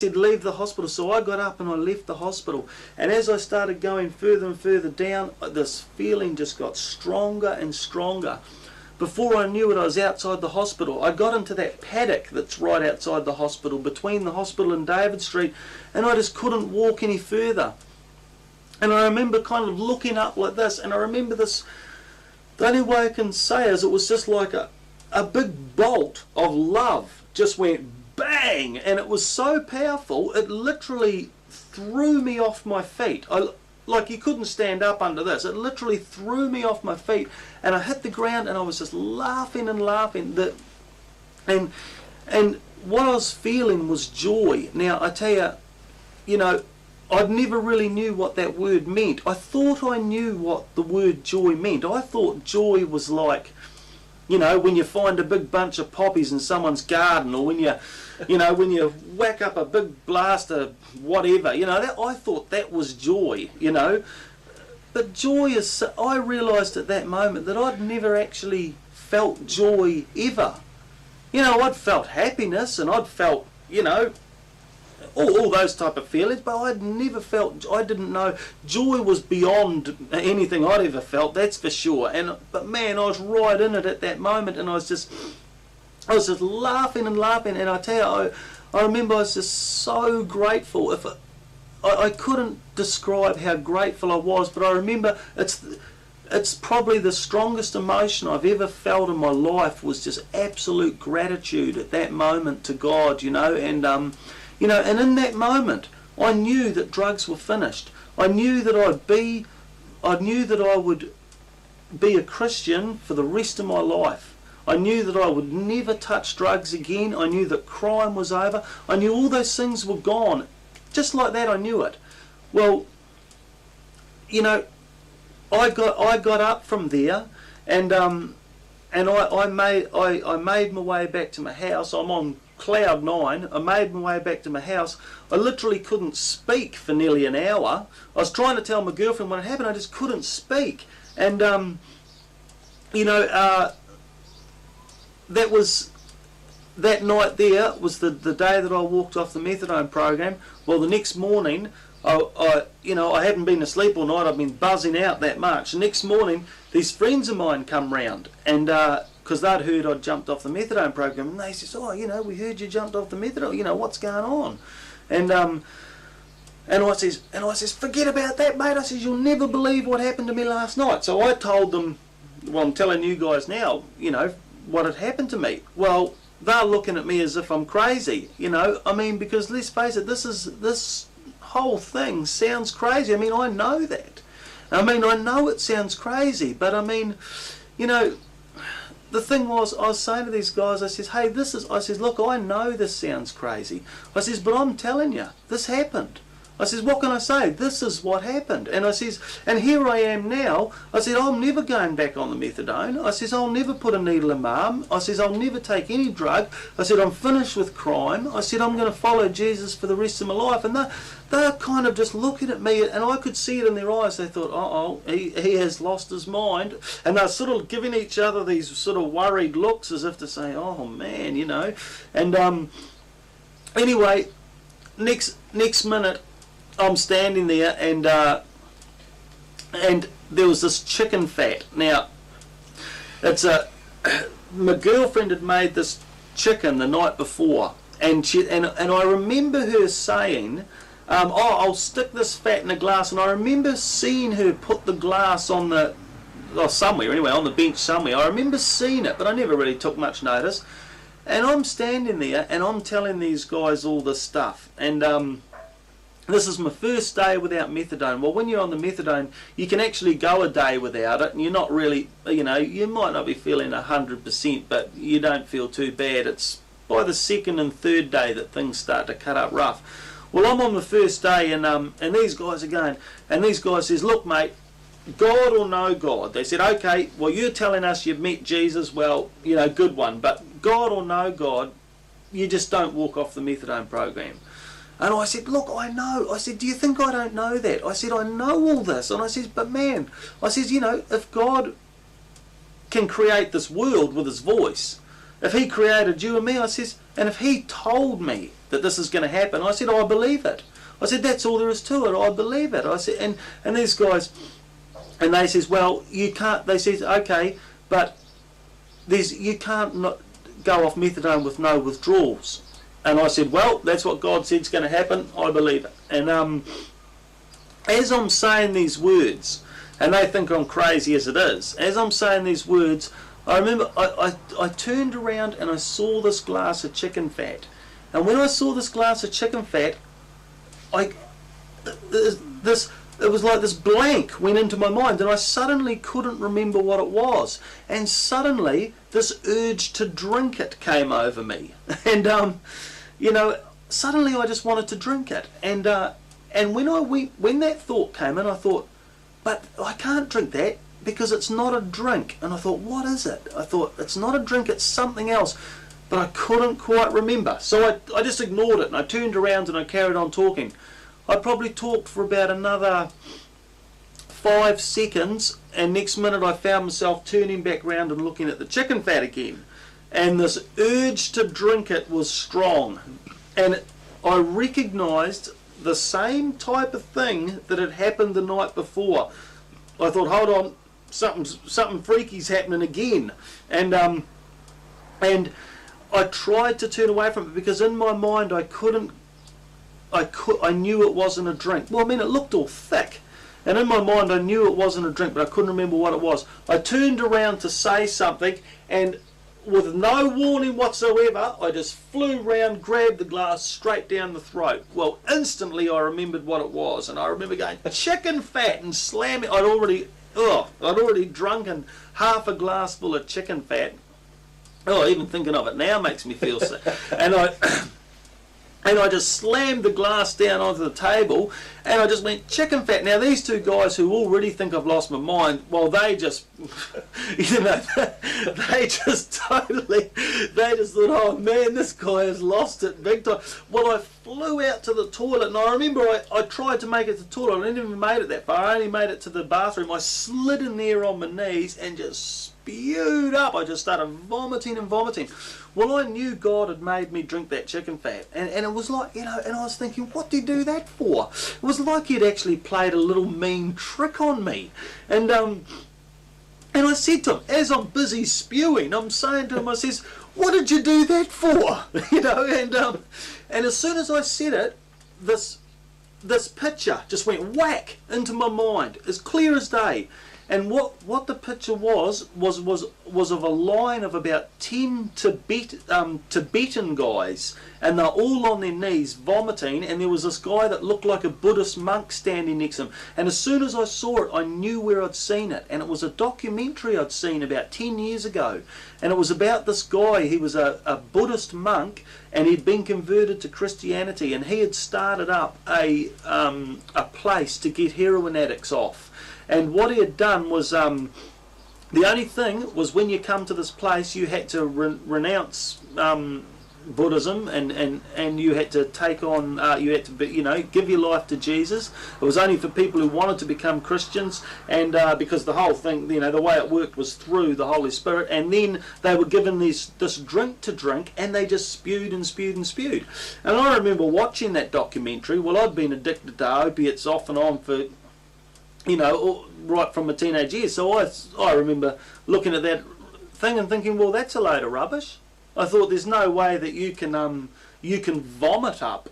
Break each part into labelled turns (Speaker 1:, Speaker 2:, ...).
Speaker 1: said leave the hospital, so I got up and I left the hospital, and as I started going further and further down, this feeling just got stronger and stronger. Before I knew it, I was outside the hospital. I got into that paddock that's right outside the hospital, between the hospital and David Street, and I just couldn't walk any further. And I remember kind of looking up like this, and I remember this, the only way I can say is it was just like a big bolt of love just went bang, and it was so powerful it literally threw me off my feet. Like you couldn't stand up under this. It literally threw me off my feet, and I hit the ground, and I was just laughing and laughing. And what I was feeling was joy. Now I tell you, you know, I've never really knew what that word meant. I thought I knew what the word joy meant. I thought joy was like, you know, when you find a big bunch of poppies in someone's garden, or when when you whack up a big blast of whatever, you know, I thought that was joy, you know. But joy is, I realised at that moment that I'd never actually felt joy ever. You know, I'd felt happiness, and I'd felt, you know, all those type of feelings, but I'd never felt, I didn't know, joy was beyond anything I'd ever felt, that's for sure. But man, I was right in it at that moment, and I was just laughing and laughing, and I tell you, I remember I was just so grateful. I couldn't describe how grateful I was, but I remember it's probably the strongest emotion I've ever felt in my life, was just absolute gratitude at that moment to God, you know. And you know, and in that moment, I knew that drugs were finished. I knew that I would be a Christian for the rest of my life. I knew that I would never touch drugs again. I knew that crime was over. I knew all those things were gone. Just like that, I knew it. Well, you know, I got up from there, and I made my way back to my house. I'm on cloud 9. I made my way back to my house. I literally couldn't speak for nearly an hour. I was trying to tell my girlfriend what had happened. I just couldn't speak. And you know, that night there was the day that I walked off the methadone program. Well, the next morning, I hadn't been asleep all night. I'd been buzzing out that much. The next morning, these friends of mine come round, and because they'd heard I'd jumped off the methadone program, and they says, "Oh, you know, we heard you jumped off the methadone. You know, what's going on?" And I says, "Forget about that, mate." I says, "You'll never believe what happened to me last night." So I told them, well, I'm telling you guys now, you know, what had happened to me. Well, they're looking at me as if I'm crazy, you know. I mean, because let's face it, this whole thing sounds crazy. I mean, I know that. I mean, I know it sounds crazy, but I mean, you know, the thing was, I was saying to these guys, I says, "Hey, I says, look, I know this sounds crazy." I says, "But I'm telling you, this happened." I says, "What can I say? This is what happened." And I says, "And here I am now." I said, "I'm never going back on the methadone." I says, "I'll never put a needle in my arm." I says, "I'll never take any drug." I said, "I'm finished with crime." I said, "I'm going to follow Jesus for the rest of my life." And they're kind of just looking at me, and I could see it in their eyes. They thought, "Uh-oh, he has lost his mind." And they're sort of giving each other these sort of worried looks, as if to say, "Oh man," you know. And anyway, next minute, I'm standing there, and there was this chicken fat. Now, my girlfriend had made this chicken the night before, and I remember her saying, I'll stick this fat in a glass." And I remember seeing her put the glass on somewhere anyway, on the bench somewhere. I remember seeing it, but I never really took much notice. And I'm standing there, and I'm telling these guys all this stuff, and this is my first day without methadone. Well, when you're on the methadone, you can actually go a day without it, and you're not really, you know, you might not be feeling 100%, but you don't feel too bad. It's by the second and third day that things start to cut up rough. Well, I'm on the first day, and these guys are going, and these guys says, "Look, mate, God or no God." They said, "Okay, well, you're telling us you've met Jesus. Well, you know, good one. But God or no God, you just don't walk off the methadone program." And I said, "Look, I know." I said, "Do you think I don't know that?" I said, "I know all this." And I said, "But man," I said, "you know, if God can create this world with his voice, if he created you and me," I says, "and if he told me that this is going to happen. I said, I believe it. I said, that's all there is to it. I believe it. I said, and these guys, and they says, well, you can't. They says, okay, but you can't not go off methadone with no withdrawals. And I said, well, that's what God said is going to happen. I believe it. And as I'm saying these words, and they think I'm crazy as it is, as I'm saying these words, I remember I turned around and I saw this glass of chicken fat. And when I saw this glass of chicken fat, it was like this blank went into my mind, and I suddenly couldn't remember what it was. And suddenly this urge to drink it came over me. And you know, suddenly I just wanted to drink it. And when that thought came in, I thought, but I can't drink that because it's not a drink. And I thought, what is it? I thought, it's not a drink, it's something else. But I couldn't quite remember. So I just ignored it, and I turned around and I carried on talking. I probably talked for about another 5 seconds, and next minute I found myself turning back round and looking at the chicken fat again. And this urge to drink it was strong. And I recognised the same type of thing that had happened the night before. I thought, hold on, something freaky's happening again. And I tried to turn away from it because in my mind I knew it wasn't a drink. Well, I mean, it looked all thick, and in my mind I knew it wasn't a drink, but I couldn't remember what it was. I turned around to say something, and with no warning whatsoever, I just flew round, grabbed the glass straight down the throat. Well, instantly I remembered what it was, and I remember going, chicken fat, and slamming. I'd already drunken half a glass full of chicken fat. Oh, even thinking of it now makes me feel sick. And I just slammed the glass down onto the table, and I just went, chicken fat. Now these two guys who already think I've lost my mind, well, they just, you know, they just thought, oh man, this guy has lost it big time. Well, I flew out to the toilet, and I remember I tried to make it to the toilet. I didn't even made it that far. I only made it to the bathroom. I slid in there on my knees and just spewed up. I just started vomiting and vomiting. Well, I knew God had made me drink that chicken fat, and it was like, you know, and I was thinking, what did he do that for? It was like he'd actually played a little mean trick on me. And I said to him, as I'm busy spewing, I'm saying to him, I says, what did you do that for? You know, and as soon as I said it, this picture just went whack into my mind, as clear as day. And what the picture was of a line of about 10 Tibetan guys, and they're all on their knees vomiting, and there was this guy that looked like a Buddhist monk standing next to him. And as soon as I saw it, I knew where I'd seen it, and it was a documentary I'd seen about 10 years ago, and it was about this guy. He was a Buddhist monk, and he'd been converted to Christianity, and he had started up a place to get heroin addicts off. And what he had done was, the only thing was, when you come to this place, you had to renounce Buddhism, and you had to take on, you had to be, you know, give your life to Jesus. It was only for people who wanted to become Christians, and because the whole thing, you know, the way it worked was through the Holy Spirit. And then they were given this drink to drink, and they just spewed and spewed and spewed. And I remember watching that documentary. Well, I'd been addicted to opiates off and on for, you know, right from my teenage years. So I remember looking at that thing and thinking, well, that's a load of rubbish. I thought, there's no way that you can vomit up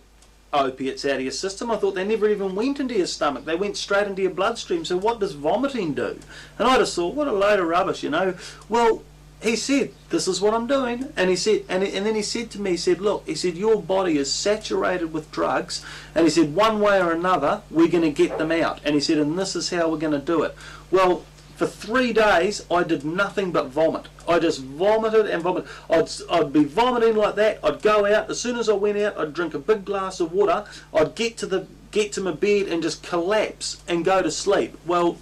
Speaker 1: opiates out of your system. I thought they never even went into your stomach. They went straight into your bloodstream. So what does vomiting do? And I just thought, what a load of rubbish, you know. Well, he said, this is what I'm doing. And he said, and then he said to me, he said, look, he said, your body is saturated with drugs, and he said, one way or another, we're going to get them out. And he said, and this is how we're going to do it. Well, for 3 days, I did nothing but vomit. I just vomited and vomited. I'd be vomiting like that. I'd go out. As soon as I went out, I'd drink a big glass of water. I'd get to my bed and just collapse and go to sleep. Well,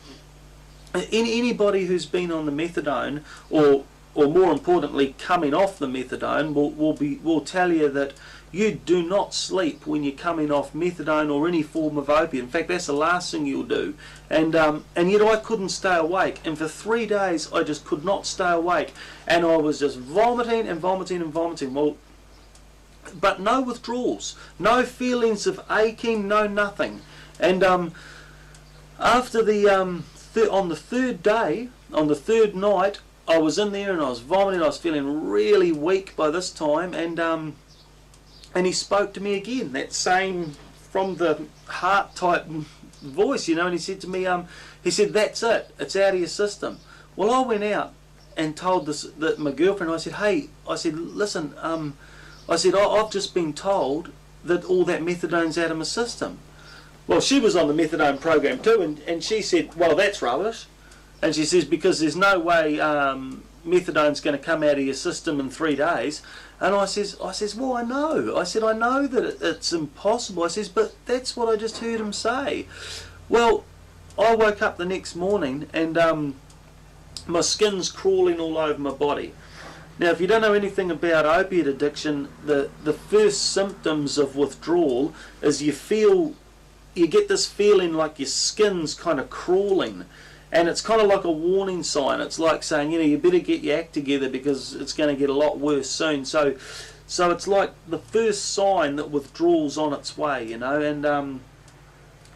Speaker 1: anybody who's been on the methadone, or more importantly, coming off the methadone, will tell you that you do not sleep when you're coming off methadone or any form of opiate. In fact, that's the last thing you'll do. And yet I couldn't stay awake. And for 3 days, I just could not stay awake. And I was just vomiting and vomiting and vomiting. Well, but no withdrawals, no feelings of aching, no nothing. And after the on the third day, on the third night, I was in there and I was vomiting. I was feeling really weak by this time, and he spoke to me again, that same from the heart type voice, you know. And he said to me, he said, "That's it. It's out of your system." Well, I went out and told my girlfriend. I said, "Hey," I said, "listen," I said, "I've just been told that all that methadone's out of my system." Well, she was on the methadone program too, and she said, "Well, that's rubbish." And she says, "Because there's no way methadone's going to come out of your system in 3 days." And I says, "Well, I know." I said, "I know that it's impossible." I says, "But that's what I just heard him say." Well, I woke up the next morning and my skin's crawling all over my body. Now, if you don't know anything about opiate addiction, the first symptoms of withdrawal is you get this feeling like your skin's kind of crawling, and it's kind of like a warning sign. It's like saying, you know, you better get your act together because it's going to get a lot worse soon. So it's like the first sign that withdrawal's on its way, you know.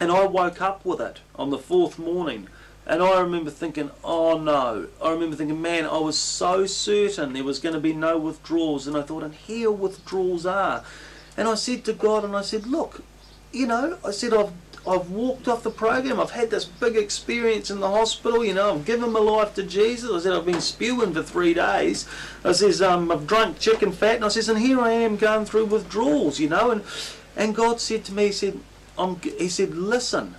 Speaker 1: And I woke up with it on the 4th morning, and I remember thinking, oh no. I remember thinking, man, I was so certain there was going to be no withdrawals, and I thought, and here withdrawals are. And I said to God, and I said, look, you know, I said, I've walked off the program. I've had this big experience in the hospital. You know, I've given my life to Jesus. I said, I've been spewing for 3 days. I says, I've drunk chicken fat. And I says, and here I am going through withdrawals, you know. And God said to me, he said, listen.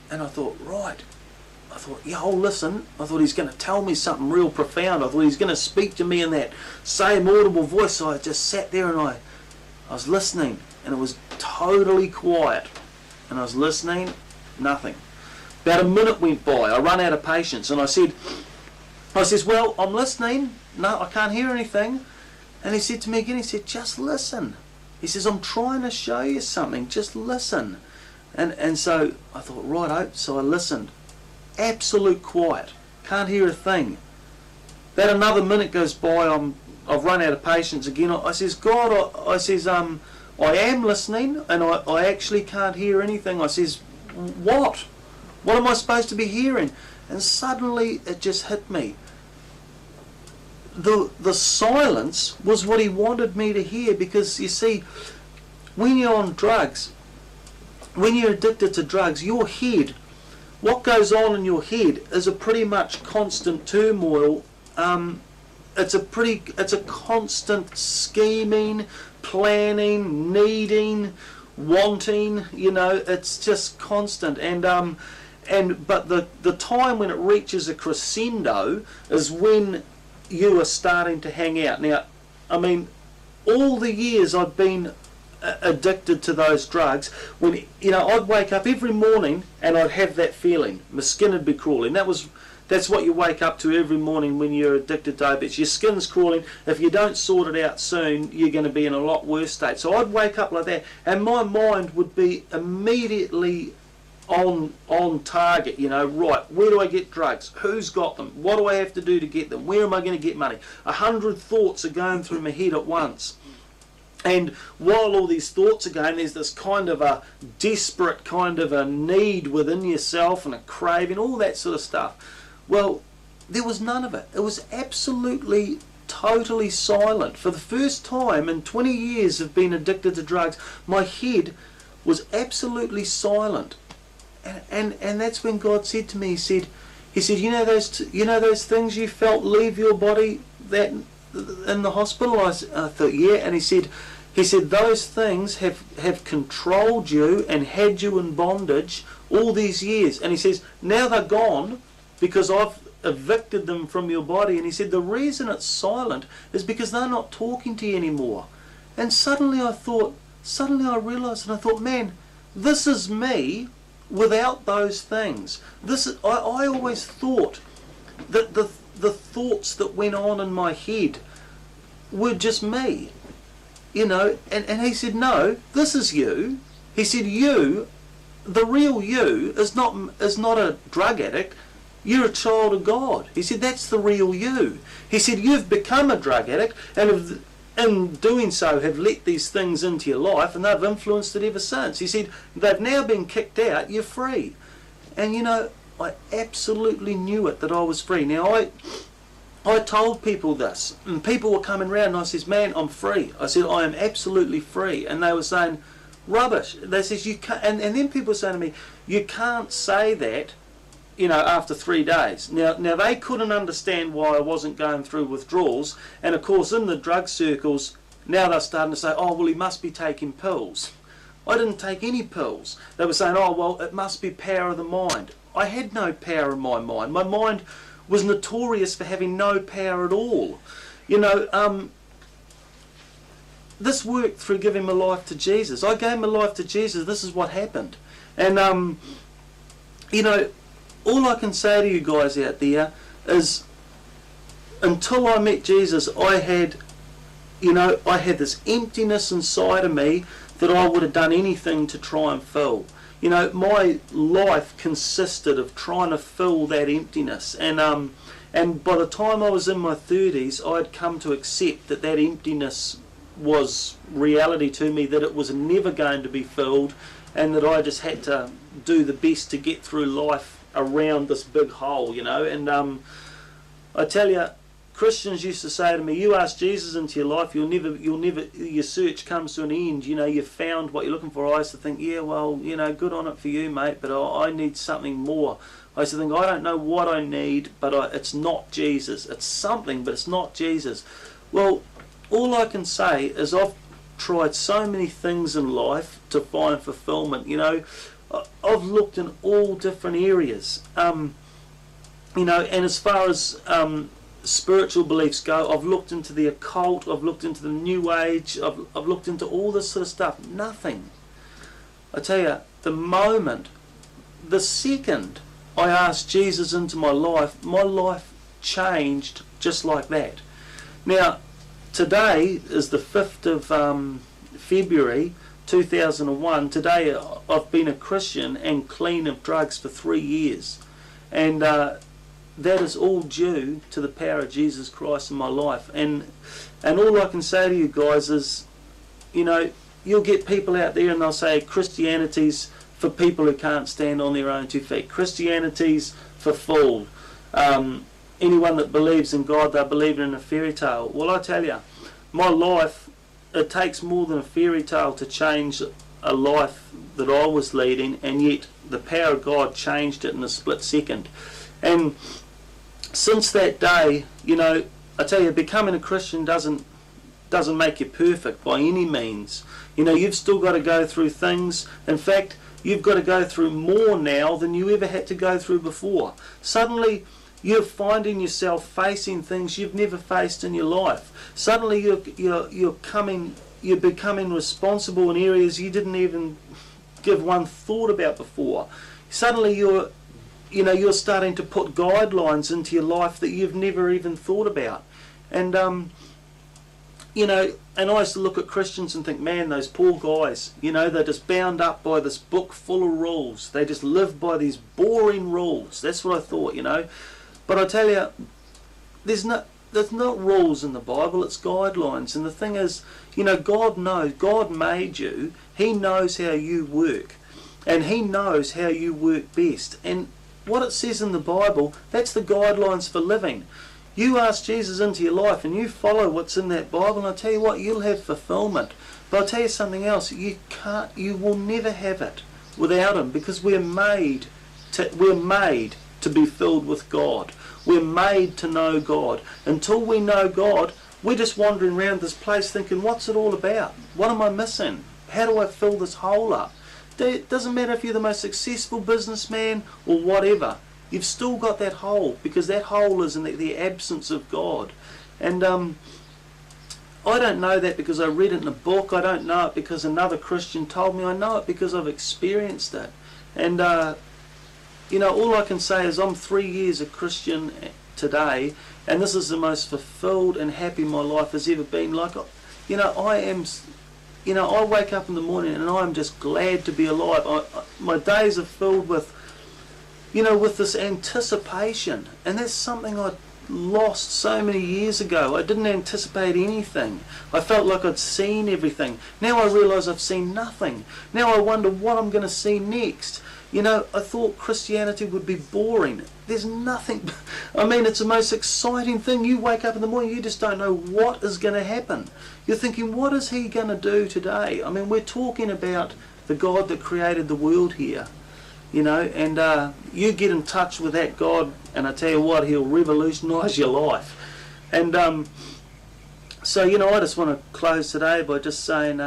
Speaker 1: And I thought, right. I thought, yeah, I'll listen. I thought he's going to tell me something real profound. I thought he's going to speak to me in that same audible voice. So I just sat there and I was listening. And it was totally quiet. And I was listening, nothing. About a minute went by. I run out of patience, and I says, well, I'm listening. No, I can't hear anything. And he said to me again, he said, just listen. He says, I'm trying to show you something. Just listen. And so I thought, righto. So I listened. Absolute quiet. Can't hear a thing. About another minute goes by. I've run out of patience again. I says, God, I says, I am listening, and I actually can't hear anything. I says, what? What am I supposed to be hearing? And suddenly it just hit me. The silence was what he wanted me to hear, because you see, when you're on drugs, when you're addicted to drugs, your head, what goes on in your head is a pretty much constant turmoil. It's a constant scheming, planning, needing, wanting, you know. It's just constant. But the time when it reaches a crescendo is when you are starting to hang out. Now, I mean, all the years I've been addicted to those drugs, when, you know, I'd wake up every morning and I'd have that feeling. My skin would be crawling. That's what you wake up to every morning when you're addicted to opiates. Your skin's crawling. If you don't sort it out soon, you're going to be in a lot worse state. So I'd wake up like that, and my mind would be immediately on target. You know, right, where do I get drugs? Who's got them? What do I have to do to get them? Where am I going to get money? 100 thoughts are going through my head at once. And while all these thoughts are going, there's this kind of a desperate kind of a need within yourself and a craving, all that sort of stuff. Well, there was none of it. It was absolutely, totally silent. For the first time in 20 years of being addicted to drugs, my head was absolutely silent. And that's when God said to me, he said, you know those things you felt leave your body that in the hospital? I thought, yeah. And he said those things have controlled you and had you in bondage all these years. And he says, now they're gone, because I've evicted them from your body. And he said, the reason it's silent is because they're not talking to you anymore. And suddenly I realised, and I thought, man, this is me without those things. I always thought that the thoughts that went on in my head were just me, you know. And he said, no, this is you. He said, you, the real you, is not a drug addict. You're a child of God. He said, that's the real you. He said, you've become a drug addict, and in doing so have let these things into your life, and they've influenced it ever since. He said, they've now been kicked out, you're free. And you know, I absolutely knew it, that I was free. Now I told people this, and people were coming round, and I says, man, I'm free. I said, I am absolutely free. And they were saying, rubbish. They says, you can't, and then people were saying to me, you can't say that, you know, after 3 days. Now they couldn't understand why I wasn't going through withdrawals, and of course in the drug circles, now they're starting to say, oh, well, he must be taking pills. I didn't take any pills. They were saying, oh, well, it must be power of the mind. I had no power in my mind. My mind was notorious for having no power at all. You know, this worked through giving my life to Jesus. I gave my life to Jesus. This is what happened. And, you know, all I can say to you guys out there is, until I met Jesus, I had this emptiness inside of me that I would have done anything to try and fill. You know, my life consisted of trying to fill that emptiness. And by the time I was in my 30s, I had come to accept that that emptiness was reality to me, that it was never going to be filled, and that I just had to do the best to get through life around this big hole, you know. And I tell you, Christians used to say to me, you ask Jesus into your life, you'll never, your search comes to an end, you know, you've found what you're looking for. I used to think, yeah, well, you know, good on it for you, mate, but I need something more. I used to think, I don't know what I need, but it's not Jesus. It's something, but it's not Jesus. Well, all I can say is I've tried so many things in life to find fulfillment, you know. I've looked in all different areas, you know, and as far as spiritual beliefs go, I've looked into the occult, I've looked into the New Age, I've looked into all this sort of stuff. Nothing. I tell you, the second I asked Jesus into my life changed just like that. Now, today is the 5th of February 2001. Today I've been a Christian and clean of drugs for 3 years, and that is all due to the power of Jesus Christ in my life. And all I can say to you guys is, you know, you'll get people out there and they'll say Christianity's for people who can't stand on their own 2 feet. Christianity's for fools. Anyone that believes in God, they're believing in a fairy tale. Well, I tell you, my life, it takes more than a fairy tale to change a life that I was leading, and yet the power of God changed it in a split second. And since that day, you know, I tell you, becoming a Christian doesn't make you perfect by any means. You know, you've still got to go through things. In fact, you've got to go through more now than you ever had to go through before. Suddenly, you're finding yourself facing things you've never faced in your life. Suddenly, you're becoming responsible in areas you didn't even give one thought about before. Suddenly, you're starting to put guidelines into your life that you've never even thought about. And you know, and I used to look at Christians and think, man, those poor guys, you know, they're just bound up by this book full of rules. They just live by these boring rules. That's what I thought, you know. But I tell you, there's not rules in the Bible, it's guidelines. And the thing is, you know, God knows, God made you, He knows how you work, and He knows how you work best. And what it says in the Bible, that's the guidelines for living. You ask Jesus into your life and you follow what's in that Bible, and I'll tell you what, you'll have fulfillment. But I'll tell you something else, you will never have it without Him, because we're made to be filled with God. We're made to know God. Until we know God, we're just wandering around this place thinking, what's it all about? What am I missing? How do I fill this hole up? It doesn't matter if you're the most successful businessman or whatever. You've still got that hole, because that hole is in the absence of God. And I don't know that because I read it in a book. I don't know it because another Christian told me. I know it because I've experienced it. And you know, all I can say is I'm 3 years a Christian today, and this is the most fulfilled and happy my life has ever been. Like, you know, I wake up in the morning and I'm just glad to be alive. My days are filled with, you know, with this anticipation, and that's something I lost so many years ago. I didn't anticipate anything. I felt like I'd seen everything. Now I realise I've seen nothing. Now I wonder what I'm going to see next. You know, I thought Christianity would be boring. There's nothing. I mean, it's the most exciting thing. You wake up in the morning, you just don't know what is going to happen. You're thinking, what is he going to do today? I mean, we're talking about the God that created the world here. You know, and you get in touch with that God, and I tell you what, he'll revolutionise your life. And so, you know, I just want to close today by just saying,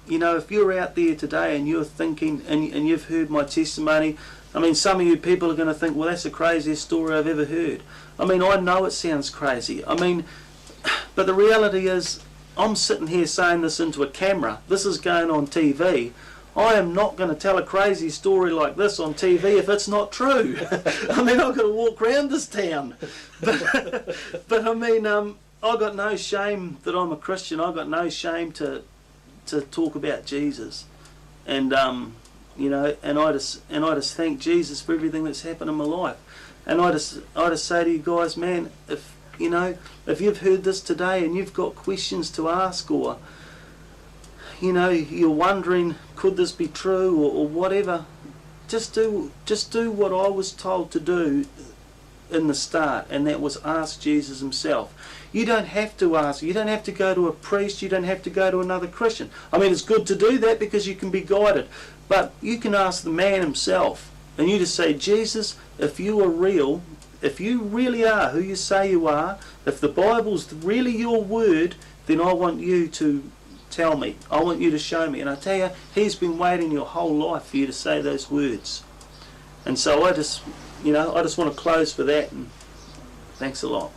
Speaker 1: you know, if you're out there today and you're thinking, and you've heard my testimony, I mean, some of you people are going to think, well, that's the craziest story I've ever heard. I mean, I know it sounds crazy. I mean, but the reality is, I'm sitting here saying this into a camera. This is going on TV. I am not going to tell a crazy story like this on TV if it's not true. I mean, I've got to walk around this town. But I mean, I've got no shame that I'm a Christian. I've got no shame to talk about Jesus. And, you know, and I just thank Jesus for everything that's happened in my life. And I just say to you guys, man, if you know, if you've heard this today and you've got questions to ask, or you know, you're wondering, could this be true, or whatever, just do what I was told to do in the start, and that was ask Jesus himself. You don't have to ask. You don't have to go to a priest. You don't have to go to another Christian. I mean, it's good to do that because you can be guided, but you can ask the man himself, and you just say, Jesus, if you are real, if you really are who you say you are, if the Bible's really your word, then I want you to tell me. I want you to show me. And I tell you, he's been waiting your whole life for you to say those words. And so I just want to close for that, and thanks a lot.